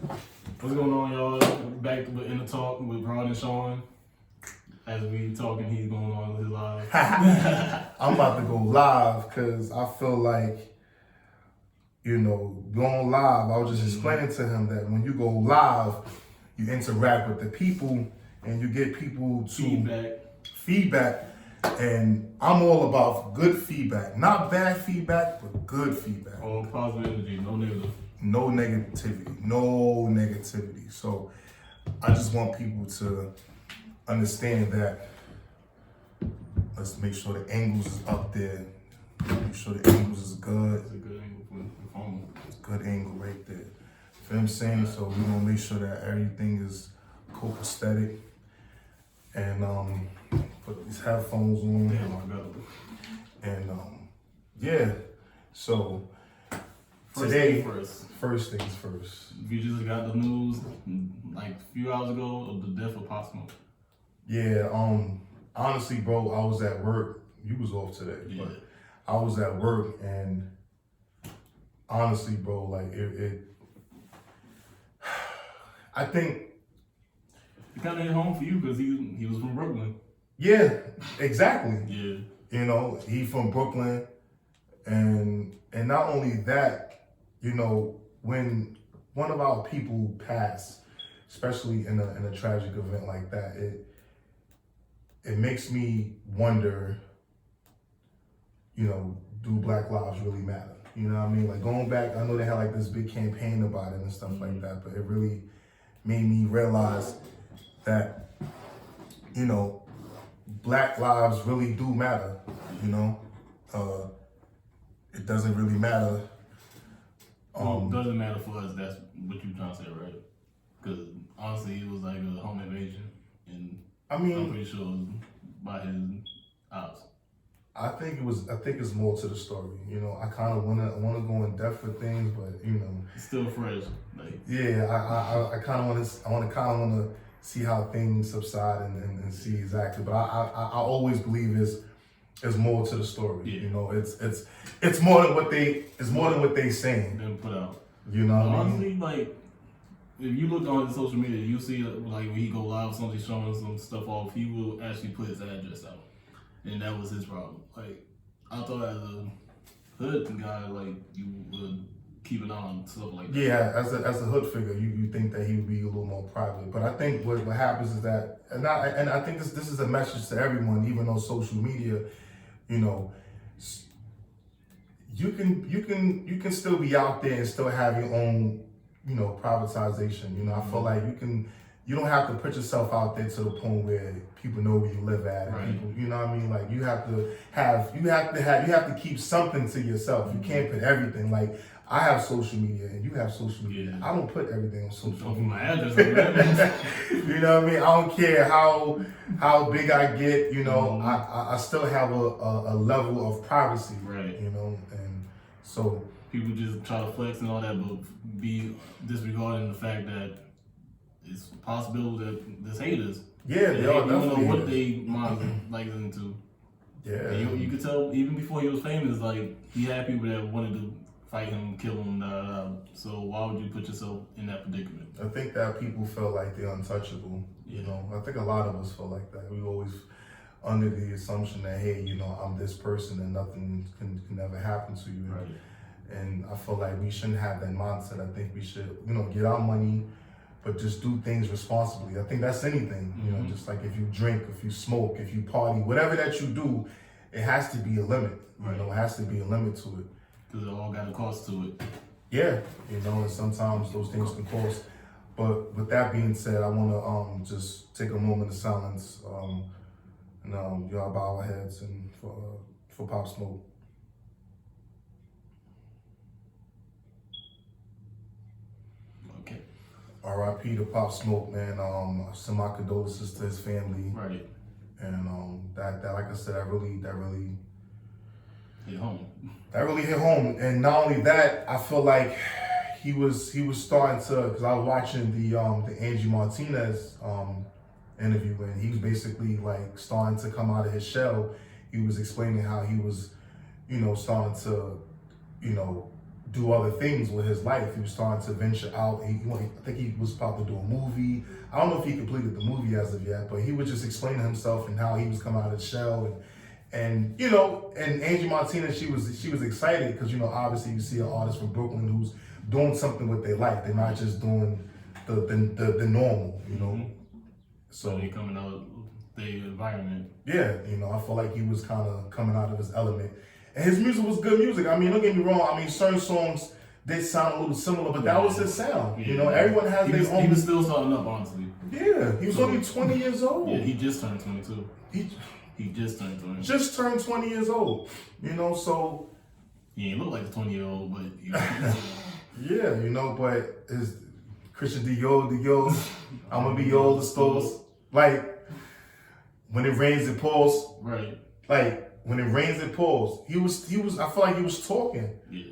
What's going on, y'all? Back with InnerTalk with Rod and Sean. As we talking, he's going on with his live. I'm about to go live because I feel like, going live, I was just explaining to him that when you go live, you interact with the people and you get people to feedback. And I'm all about good feedback. Not bad feedback, but good feedback. All positive energy, no negative. No negativity. So I just want people to understand that. Let's make sure the angles is up there. Make sure the angles is good. It's a good angle for the phone. It's a good angle right there. You feel what I'm saying? So we're gonna make sure that everything is copacetic. And put these headphones on. Damn, I got it. And yeah. So today, first things first. We just got the news like a few hours ago of the death of Popsmoke. Yeah, honestly, bro, I was at work. You was off today, Yeah. but I was at work, and honestly, bro, like it I think It kind of hit home for you because he was from Brooklyn. yeah, exactly. Yeah. He from Brooklyn, and not only that, when one of our people pass, especially in a tragic event like that, it makes me wonder, do Black lives really matter? You know what I mean? Like going back, I know they had like this big campaign about it and stuff like that, but it really made me realize that, Black lives really do matter, it doesn't really matter. Well, it doesn't matter for us, that's what you're trying to say, right? Because honestly, it was like a home invasion, and I'm pretty sure it was by his house. I think it's more to the story. I kind of wanna go in depth with things, but It's still fresh. Like yeah, I kind of want to see how things subside and see exactly. But I always believe it's more to the story. Yeah. It's more than what they saying. Been put out. You know what I mean? Honestly, like if you look on his social media, you see like when he go live, somebody showing some stuff off, he will actually put his address out, and that was his problem. Like I thought as a hood guy, like you would keep an eye on stuff like that. Yeah, as a hood figure, you think that he would be a little more private. But I think what happens is that, and I think this is a message to everyone, even on social media, you can still be out there and still have your own, privatization. I feel like you don't have to put yourself out there to the point where people know where you live at. And Right. people, you know what I mean? Like you have to keep something to yourself. You can't put everything. Like I have social media and you have social media. Yeah. I don't put everything on social media. My address. You know what I mean? I don't care how big I get, I still have a level of privacy. Right. And so People just try to flex and all that, but be disregarding the fact that it's possible that there's haters. yeah, they are You don't definitely know what haters. they mind like into. Yeah. And you could tell even before he was famous, like he had people that wanted to fight him, kill him, So why would you put yourself in that predicament? I think that people feel like they're untouchable. I think a lot of us feel like that. We always under the assumption that, hey, I'm this person and nothing can never happen to you. Right. And I feel like we shouldn't have that mindset. I think we should, get our money, but just do things responsibly. I think that's anything. Just like if you drink, if you smoke, if you party, whatever that you do, it has to be a limit. Right. It has to be a limit to it. Because it all got a cost to it. Yeah, and sometimes those things can cost. But with that being said, I want to just take a moment of silence, and y'all bow our heads and for Popsmoke. Okay. R.I.P. to Popsmoke, man. Send my condolences to his family. Right. And that like I said, that really Hit home. That really hit home. And not only that, I feel like he was starting to, because I was watching the Angie Martinez interview, and he was basically like starting to come out of his shell. He was explaining how he was, starting to, do other things with his life. He was starting to venture out. I think he was about to do a movie. I don't know if he completed the movie as of yet, but he was just explaining himself and how he was coming out of the shell. And you know, and Angie Martinez, she was excited because, you know, obviously you see an artist from Brooklyn who's doing something with their life. They're not just doing the normal, you know. Mm-hmm. So they coming out of the environment. Yeah, you know, I feel like he was kind of coming out of his element. And his music was good music. I mean, don't get me wrong. I mean, certain songs did sound a little similar, but that was his sound. Yeah. You know, everyone has their own. He was still starting up, honestly. Yeah, he was only 20 years old. Yeah, he just turned 22. He just turned 20. Just turned 20 years old. You know, so. He ain't look like a 20-year-old, but. You know. Yeah, you know, but it's Christian Dior, I'm gonna be your the stores. Like, when it rains, it pours. Right. Like, when it rains, it pours. He was, I feel like he was talking. Yeah.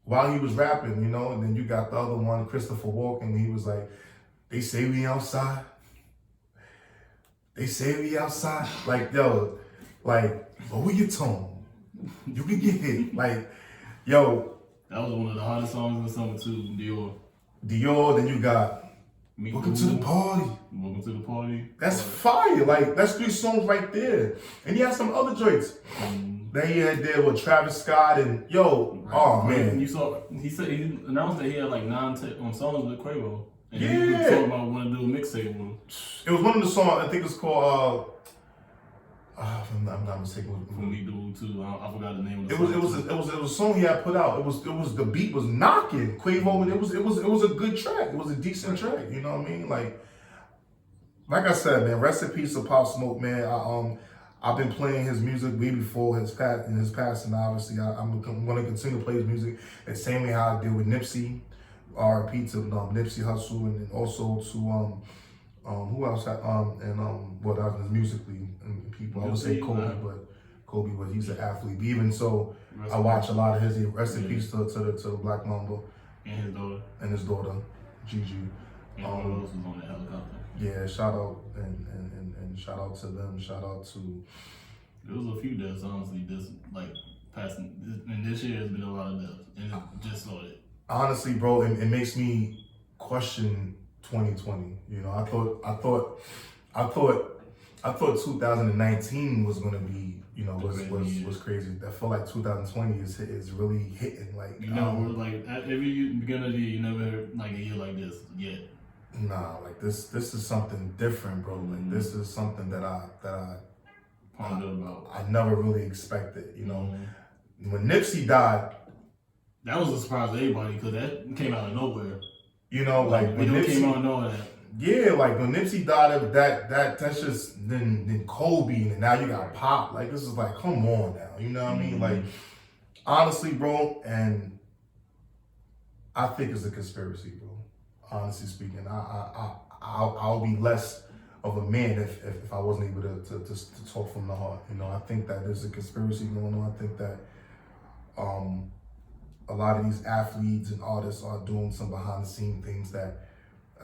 While he was rapping, you know, and then you got the other one, Christopher Walken, he was like, they say we outside. They say we outside. Like, yo, like, lower your tone. You can get hit. Like, yo. That was one of the hottest songs in the summer too, Dior, then you got Me Welcome Too. to the Party. Welcome to the Party. That's fire. Like, that's 3 songs right there. And he had some other joints. Then he had there with Travis Scott and yo, right. Oh man. You saw he announced that he had like 9 songs with Quavo. And yeah. he was talking about wanting to do a mixtape with him. It was one of the songs, I think it's called I'm not mistaken. From Me Too. I forgot the name of the song. It was a song he had put out. It was the beat was knocking. Quavo, and it was a good track. It was a decent track. You know what I mean? Like I said, man, rest in peace to Popsmoke, man. I've been playing his music way before his passing. Obviously, I'm going to continue to play his music the same way how I did with Nipsey. R.I.P. to Nipsey Hussle, and then also to who else? What was musically and people. I would say Kobe, but Kobe was he's an athlete. But even so, I watch a lot of his. Rest in peace to the Black Mamba and his daughter, Gigi. And who else was on the helicopter? Yeah, shout out and shout out to them. Shout out to. There was a few deaths, honestly. This like passing, and this year has been a lot of deaths, and it just started. Honestly, bro, it makes me question 2020. You know, I thought 2019 was gonna be, you know, was crazy. I feel like 2020 is really hitting. Like, you know, like at every beginning of the year, you never heard like a year like this yet. Nah, like this is something different, bro. Like this is something that I pondered about. I never really expected. You know, when Nipsey died, that was a surprise to everybody because that came out of nowhere. You know, like when Nipsey came out of nowhere. Yeah, like when Nipsey died, that's just then Kobe, and now you got Pop. Like this is like, come on now, you know what I mean? Like honestly, bro, and I think it's a conspiracy, bro. Honestly speaking, I'll be less of a man if I wasn't able to talk from the heart. You know, I think that there's a conspiracy going on. I think that a lot of these athletes and artists are doing some behind the scene things that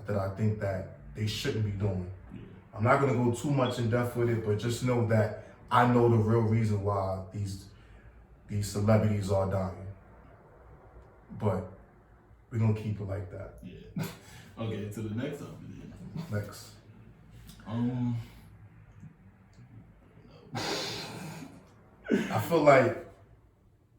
I think that they shouldn't be doing. I'm not gonna go too much in depth with it, but just know that I know the real reason why these celebrities are dying. But we're gonna keep it like that. Yeah. Okay, to the next topic then. Next. I feel like